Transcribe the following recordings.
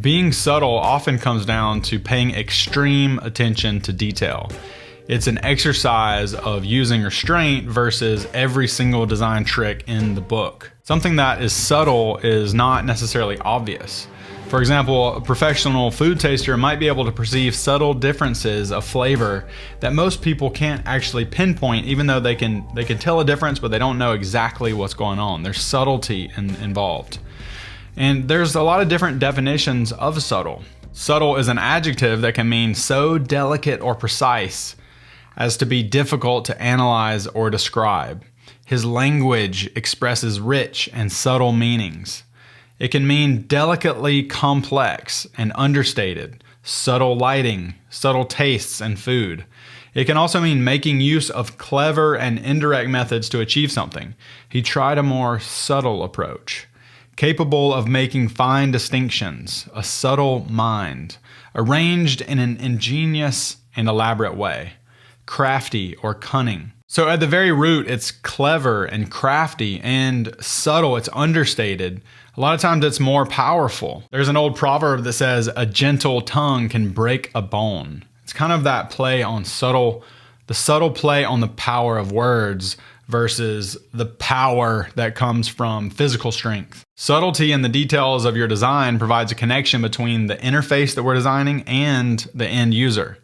Being subtle often comes down to paying extreme attention to detail. It's an exercise of using restraint versus every single design trick in the book. Something that is subtle is not necessarily obvious. For example, a professional food taster might be able to perceive subtle differences of flavor that most people can't actually pinpoint, even though they can tell a difference, but they don't know exactly what's going on. There's subtlety involved. And there's a lot of different definitions of subtle. Subtle is an adjective that can mean so delicate or precise as to be difficult to analyze or describe. His language expresses rich and subtle meanings. It can mean delicately complex and understated, subtle lighting, subtle tastes and food. It can also mean making use of clever and indirect methods to achieve something. He tried a more subtle approach. Capable of making fine distinctions, a subtle mind, arranged in an ingenious and elaborate way, crafty or cunning. So at the very root, it's clever and crafty and subtle. It's understated. A lot of times it's more powerful. There's an old proverb that says, a gentle tongue can break a bone. It's kind of that play on the subtle play on the power of words versus the power that comes from physical strength. Subtlety in the details of your design provides a connection between the interface that we're designing and the end user.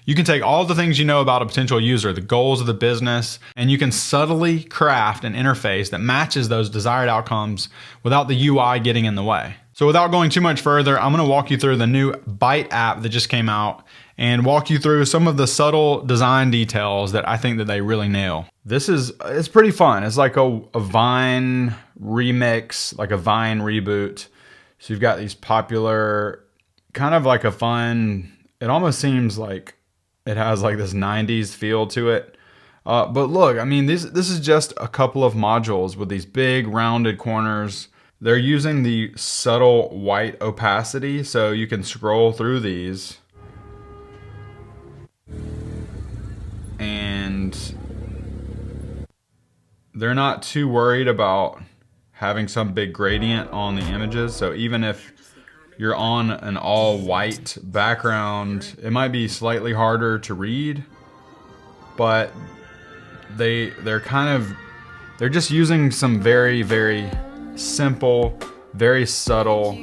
You can take all the things you know about a potential user, the goals of the business, and you can subtly craft an interface that matches those desired outcomes without the UI getting in the way. So without going too much further, I'm going to walk you through the new Byte app that just came out and walk you through some of the subtle design details that I think that they really nail. It's pretty fun. It's like a Vine remix, like a Vine reboot. So you've got these popular, kind of like a fun, it almost seems like it has like this 90s feel to it. But look, I mean, this is just a couple of modules with these big rounded corners. They're using the subtle white opacity, so you can scroll through these. And they're not too worried about having some big gradient on the images. So even if you're on an all white background, it might be slightly harder to read, but they're just using some very, very simple, very subtle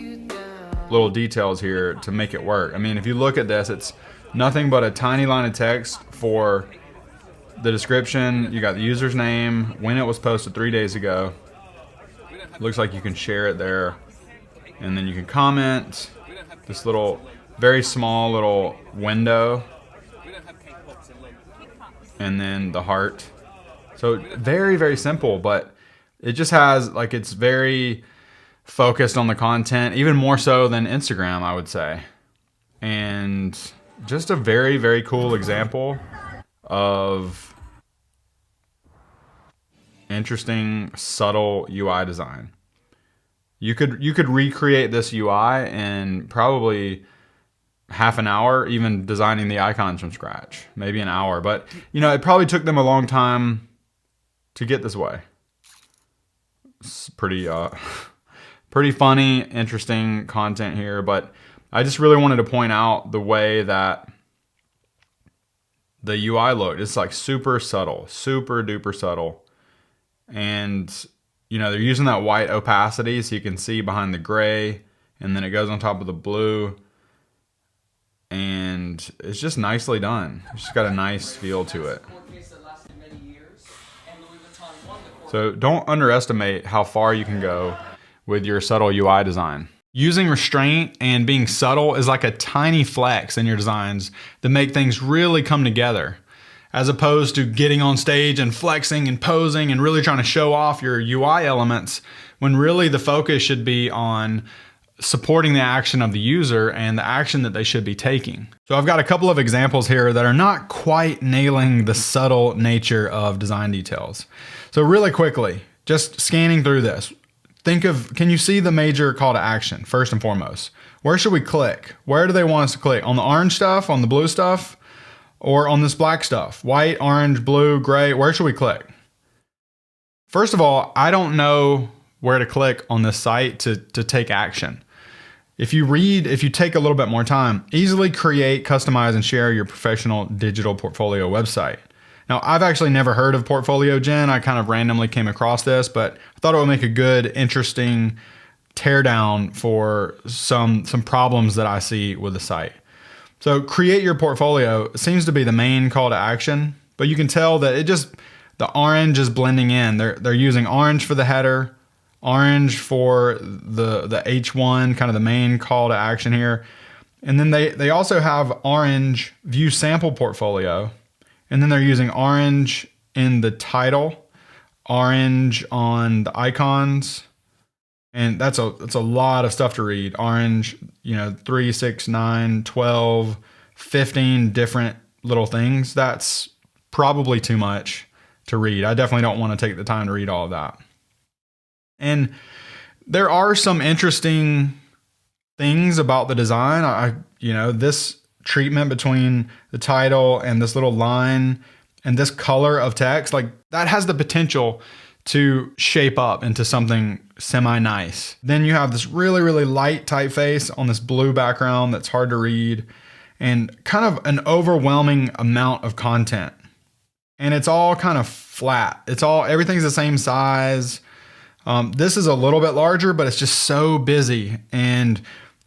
little details here to make it work. I mean, if you look at this, it's nothing but a tiny line of text for the description. You got the user's name, when it was posted 3 days ago. Looks like you can share it there. And then you can comment, this little, very small little window. And then the heart. So very, very simple, but it just has, like, it's very focused on the content, even more so than Instagram, I would say. And just a very, very cool example of interesting, subtle UI design. You could recreate this UI in probably half an hour, even designing the icons from scratch, maybe an hour. But, you know, it probably took them a long time to get this way. It's pretty funny, interesting content here, but I just really wanted to point out the way that the UI looked. It's like super subtle, super duper subtle. And, you know, they're using that white opacity so you can see behind the gray, and then it goes on top of the blue. And it's just nicely done. It's just got a nice feel to it. So don't underestimate how far you can go with your subtle UI design. Using restraint and being subtle is like a tiny flex in your designs that make things really come together, as opposed to getting on stage and flexing and posing and really trying to show off your UI elements, when really the focus should be on supporting the action of the user and the action that they should be taking. So I've got a couple of examples here that are not quite nailing the subtle nature of design details. So really quickly, just scanning through this, can you see the major call to action first and foremost? Where should we click? Where do they want us to click? On the orange stuff, on the blue stuff, or on this black stuff? White, orange, blue, gray, where should we click? First of all, I don't know where to click on this site to take action. if you take a little bit more time, easily create, customize, and share your professional digital portfolio website. Now, I've actually never heard of Portfolio Gen. I kind of randomly came across this, but I thought it would make a good, interesting teardown for some problems that I see with the site. So create your portfolio seems to be the main call to action, but you can tell that the orange is blending in. They're using orange for the header, orange for the H1, kind of the main call to action here. And then they also have orange view sample portfolio. And then they're using orange in the title, orange on the icons. And that's a lot of stuff to read. Orange, 3, 6, 9, 12, 15 different little things. That's probably too much to read. I definitely don't want to take the time to read all of that. And there are some interesting things about the design. This treatment between the title and this little line and this color of text, like that has the potential to shape up into something semi-nice. Then you have this really, really light typeface on this blue background that's hard to read, and kind of an overwhelming amount of content. And it's all kind of flat. Everything's the same size. This is a little bit larger, but it's just so busy, and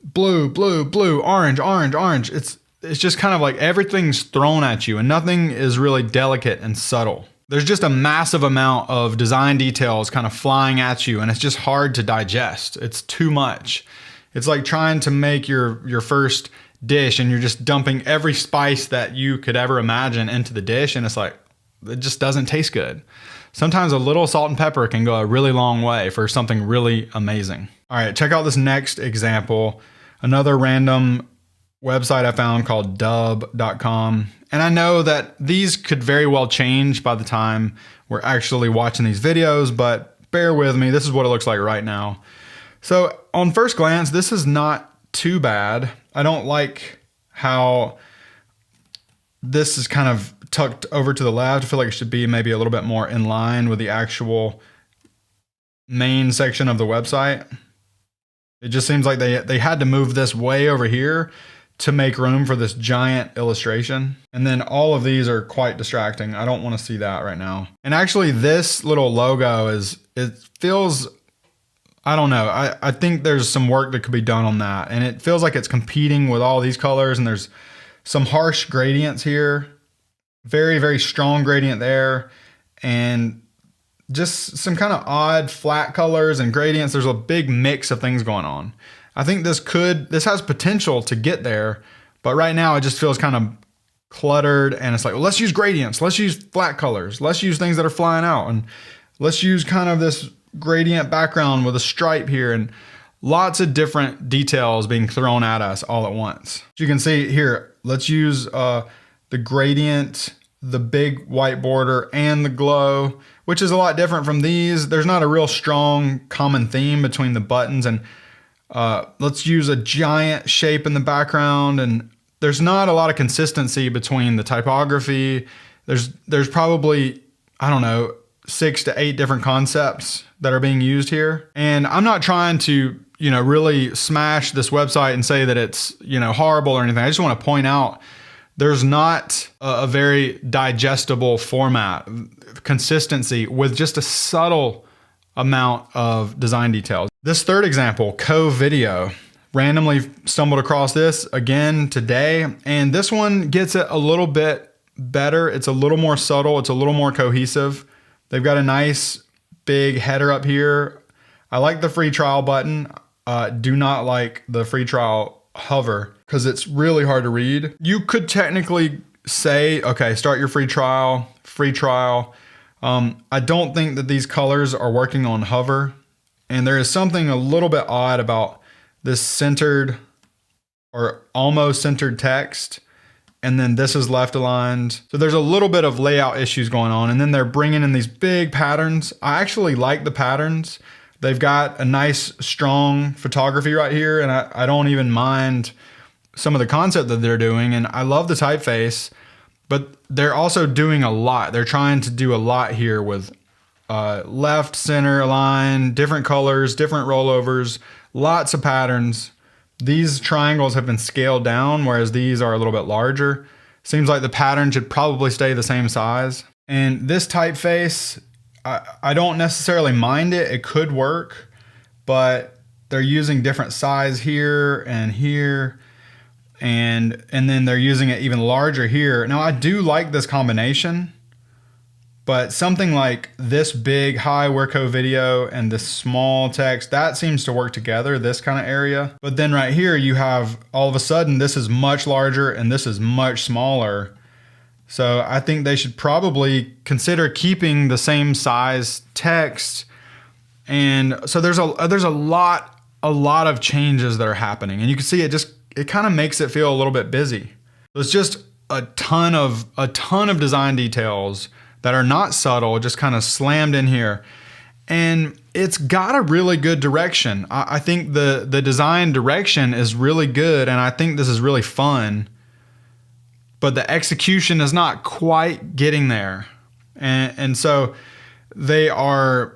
blue, blue, blue, orange, orange, orange. It's just kind of like everything's thrown at you and nothing is really delicate and subtle. There's just a massive amount of design details kind of flying at you, and it's just hard to digest. It's too much. It's like trying to make your first dish and you're just dumping every spice that you could ever imagine into the dish, and it's like, it just doesn't taste good. Sometimes a little salt and pepper can go a really long way for something really amazing. All right, check out this next example. Another random website I found called dub.com. And I know that these could very well change by the time we're actually watching these videos, but bear with me. This is what it looks like right now. So on first glance, this is not too bad. I don't like how this is kind of tucked over to the left. I feel like it should be maybe a little bit more in line with the actual main section of the website. It just seems like they had to move this way over here to make room for this giant illustration. And then all of these are quite distracting. I don't want to see that right now. And actually this little logo it feels, I don't know. I think there's some work that could be done on that. And it feels like it's competing with all these colors, and there's some harsh gradients here. Very, very strong gradient there. And just some kind of odd flat colors and gradients. There's a big mix of things going on. I think this has potential to get there, but right now it just feels kind of cluttered, and it's like, well, let's use gradients. Let's use flat colors. Let's use things that are flying out, and let's use kind of this gradient background with a stripe here, and lots of different details being thrown at us all at once. As you can see here, let's use the gradient, the big white border, and the glow, which is a lot different from these. There's not a real strong common theme between the buttons, and let's use a giant shape in the background, and there's not a lot of consistency between the typography. There's probably, I don't know, 6 to 8 different concepts that are being used here. And I'm not trying to, really smash this website and say that it's, horrible or anything. I just want to point out there's not a very digestible format, consistency with just a subtle amount of design details. This third example, Co-Video, randomly stumbled across this again today, and this one gets it a little bit better. It's a little more subtle. It's a little more cohesive. They've got a nice big header up here. I like the free trial button. Do not like the free trial hover because it's really hard to read. You could technically say, okay, start your free trial. I don't think that these colors are working on hover. And there is something a little bit odd about this centered or almost centered text. And then this is left aligned. So there's a little bit of layout issues going on. And then they're bringing in these big patterns. I actually like the patterns. They've got a nice, strong photography right here. And I don't even mind some of the concept that they're doing. And I love the typeface. But they're also doing a lot. They're trying to do a lot here with left, center, align, different colors, different rollovers, lots of patterns. These triangles have been scaled down, whereas these are a little bit larger. Seems like the pattern should probably stay the same size. And this typeface, I don't necessarily mind it. It could work, but they're using different size here and here. And then they're using it even larger here. Now I do like this combination, but something like this big high Werco video and this small text, that seems to work together, this kind of area. But then right here you have, all of a sudden, this is much larger and this is much smaller. So I think they should probably consider keeping the same size text. And so there's a lot of changes that are happening, and you can see it kind of makes it feel a little bit busy. There's just a ton of design details that are not subtle, just kind of slammed in here. And it's got a really good direction. I think the design direction is really good, and I think this is really fun. But the execution is not quite getting there. And so they are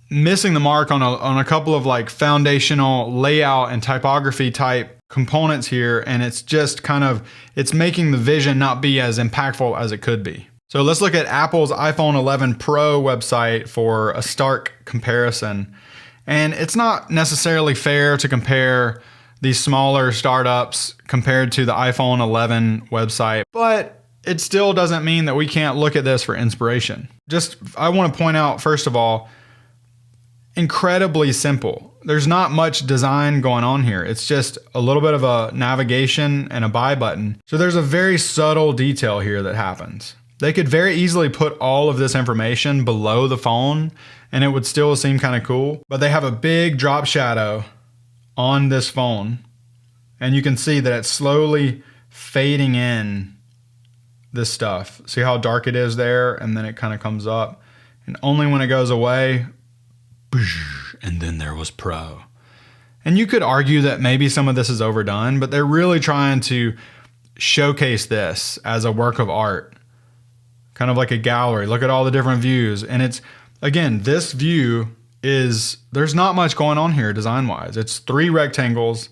missing the mark on a couple of like foundational layout and typography type components here. And it's just kind of, it's making the vision not be as impactful as it could be. So let's look at Apple's iPhone 11 Pro website for a stark comparison. And it's not necessarily fair to compare these smaller startups compared to the iPhone 11 website, but it still doesn't mean that we can't look at this for inspiration. I want to point out, first of all, incredibly simple. There's not much design going on here. It's just a little bit of a navigation and a buy button. So there's a very subtle detail here that happens. They could very easily put all of this information below the phone and it would still seem kind of cool, but they have a big drop shadow on this phone, and you can see that it's slowly fading in this stuff. See how dark it is there, and then it kind of comes up, and only when it goes away, and then there was Pro. And you could argue that maybe some of this is overdone, but they're really trying to showcase this as a work of art, kind of like a gallery. Look at all the different views, and it's, again, this view there's not much going on here design-wise. It's 3 rectangles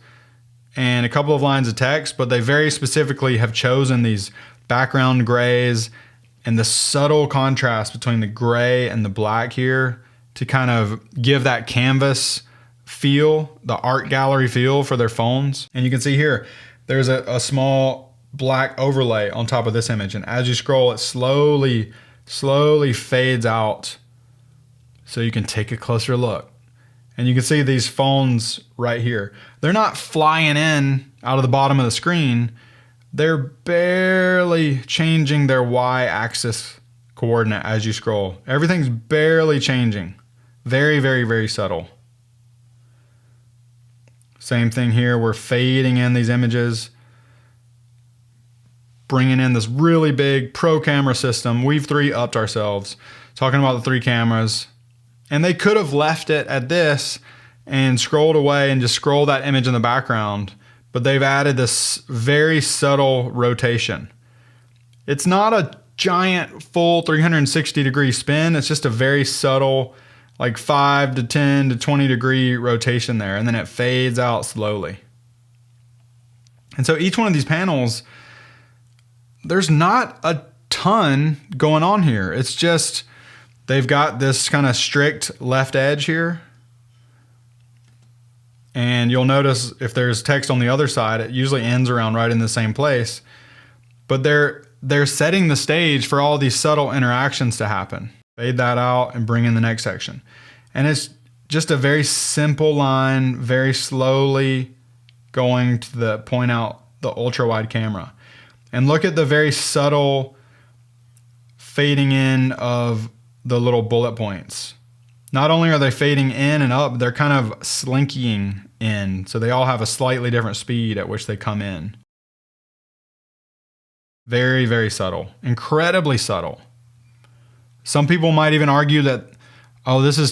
and a couple of lines of text, but they very specifically have chosen these background grays and the subtle contrast between the gray and the black here to kind of give that canvas feel, the art gallery feel for their phones. And you can see here, there's a small black overlay on top of this image. And as you scroll, it slowly fades out, so you can take a closer look. And you can see these phones right here. They're not flying in out of the bottom of the screen. They're barely changing their y-axis coordinate as you scroll. Everything's barely changing. Very, very, very subtle. Same thing here. We're fading in these images, bringing in this really big pro camera system. We've 3-upped ourselves, talking about the 3 cameras. And they could have left it at this and scrolled away and just scroll that image in the background, but they've added this very subtle rotation. It's not a giant full 360 degree spin. It's just a very subtle, like 5 to 10 to 20 degree rotation there. And then it fades out slowly. And so each one of these panels, there's not a ton going on here. It's just, they've got this kind of strict left edge here. And you'll notice if there's text on the other side, it usually ends around right in the same place. But they're setting the stage for all these subtle interactions to happen. Fade that out and bring in the next section. And it's just a very simple line, very slowly going to point out the ultra wide camera. And look at the very subtle fading in of the little bullet points. Not only are they fading in and up, they're kind of slinkying in. So they all have a slightly different speed at which they come in. Very, very subtle. Incredibly subtle. Some people might even argue that, oh, this is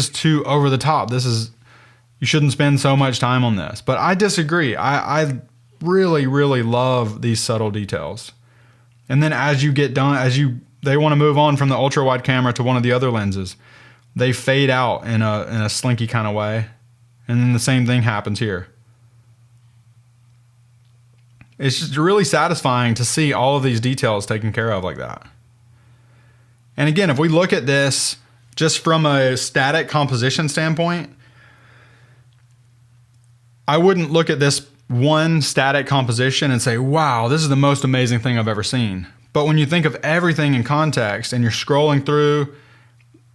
too over the top. You shouldn't spend so much time on this. But I disagree. I really, really love these subtle details. And then as you get done, they want to move on from the ultra wide camera to one of the other lenses, they fade out in a slinky kind of way. And then the same thing happens here. It's just really satisfying to see all of these details taken care of like that. And again, if we look at this just from a static composition standpoint, I wouldn't look at this one static composition and say, wow, this is the most amazing thing I've ever seen. But when you think of everything in context and you're scrolling through,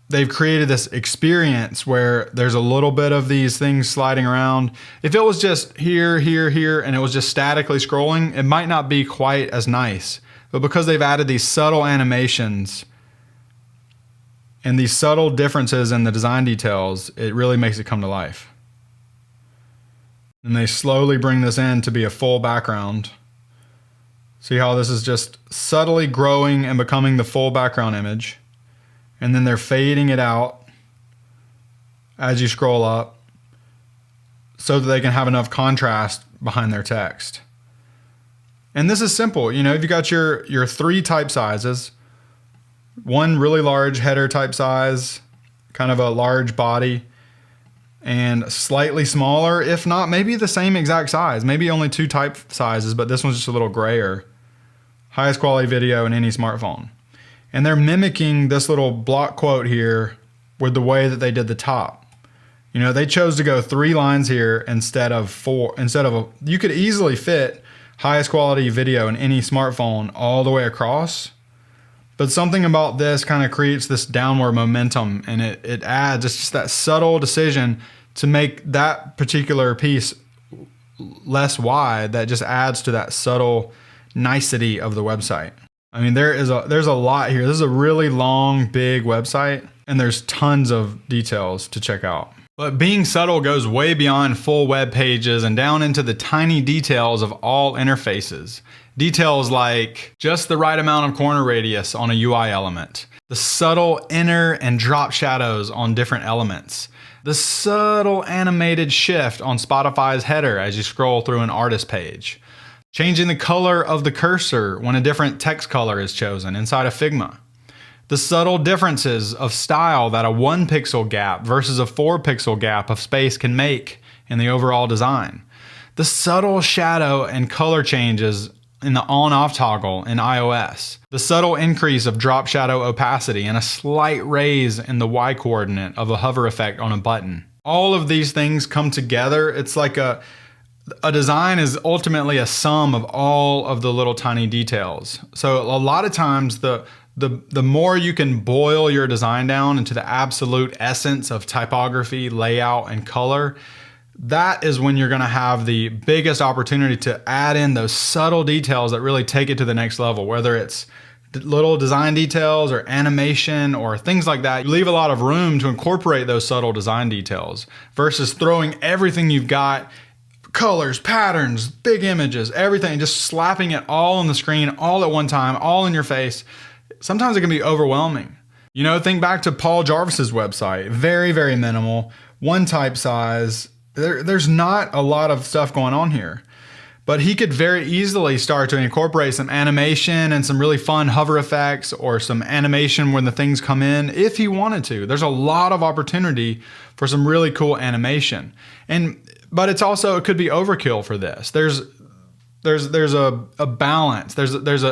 they've created this experience where there's a little bit of these things sliding around. If it was just here, here, here, and it was just statically scrolling, it might not be quite as nice. But because they've added these subtle animations and these subtle differences in the design details, it really makes it come to life. And they slowly bring this in to be a full background. See how this is just subtly growing and becoming the full background image. And then they're fading it out as you scroll up so that they can have enough contrast behind their text. And this is simple. You know, if you got your 3 type sizes, one really large header type size, kind of a large body, and slightly smaller, if not maybe the same exact size, maybe only 2 type sizes, but this one's just a little grayer. Highest quality video in any smartphone. And they're mimicking this little block quote here with the way that they did the top. You know, they chose to go 3 lines here instead of 4. You could easily fit highest quality video in any smartphone all the way across. But something about this kind of creates this downward momentum, and it adds, it's just that subtle decision to make that particular piece less wide that just adds to that subtle nicety of the website. I mean, there's a lot here. This is a really long, big website, and there's tons of details to check out. But being subtle goes way beyond full web pages and down into the tiny details of all interfaces. Details like just the right amount of corner radius on a UI element, the subtle inner and drop shadows on different elements, the subtle animated shift on Spotify's header as you scroll through an artist page, changing the color of the cursor when a different text color is chosen inside of Figma, the subtle differences of style that a 1 pixel gap versus a 4 pixel gap of space can make in the overall design, the subtle shadow and color changes in the on-off toggle in iOS, the subtle increase of drop shadow opacity and a slight raise in the Y coordinate of a hover effect on a button. All of these things come together. It's like a design is ultimately a sum of all of the little tiny details. So a lot of times the more you can boil your design down into the absolute essence of typography, layout, and color, that is when you're going to have the biggest opportunity to add in those subtle details that really take it to the next level, whether it's little design details or animation or things like that. You leave a lot of room to incorporate those subtle design details versus throwing everything you've got, colors, patterns, big images, everything, just slapping it all on the screen all at one time, all in your face. Sometimes it can be overwhelming. You know, think back to Paul Jarvis's website. Very, very minimal, 1 type size. There's not a lot of stuff going on here, but he could very easily start to incorporate some animation and some really fun hover effects or some animation when the things come in if he wanted to. There's a lot of opportunity for some really cool animation. But it's also, it could be overkill for this. There's a balance. There's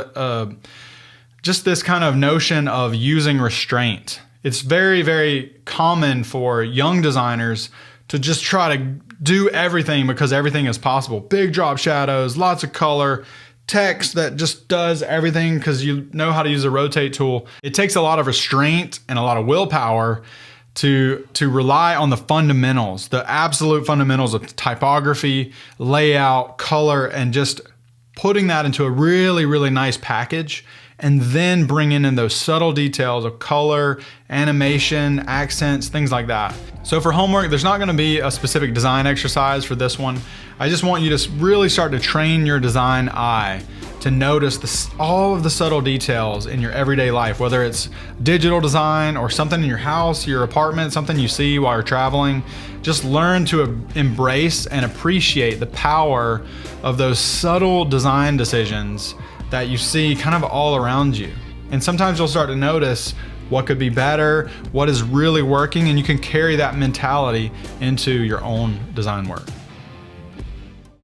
just this kind of notion of using restraint. It's very, very common for young designers to just try to do everything because everything is possible. Big drop shadows, lots of color, text that just does everything because you know how to use a rotate tool. It takes a lot of restraint and a lot of willpower to rely on the fundamentals, the absolute fundamentals of typography, layout, color, and just putting that into a really, really nice package, and then bringing in those subtle details of color, animation, accents, things like that. So for homework, there's not gonna be a specific design exercise for this one. I just want you to really start to train your design eye to notice all of the subtle details in your everyday life, whether it's digital design or something in your house, your apartment, something you see while you're traveling. Just learn to embrace and appreciate the power of those subtle design decisions that you see kind of all around you. And sometimes you'll start to notice what could be better, what is really working, and you can carry that mentality into your own design work.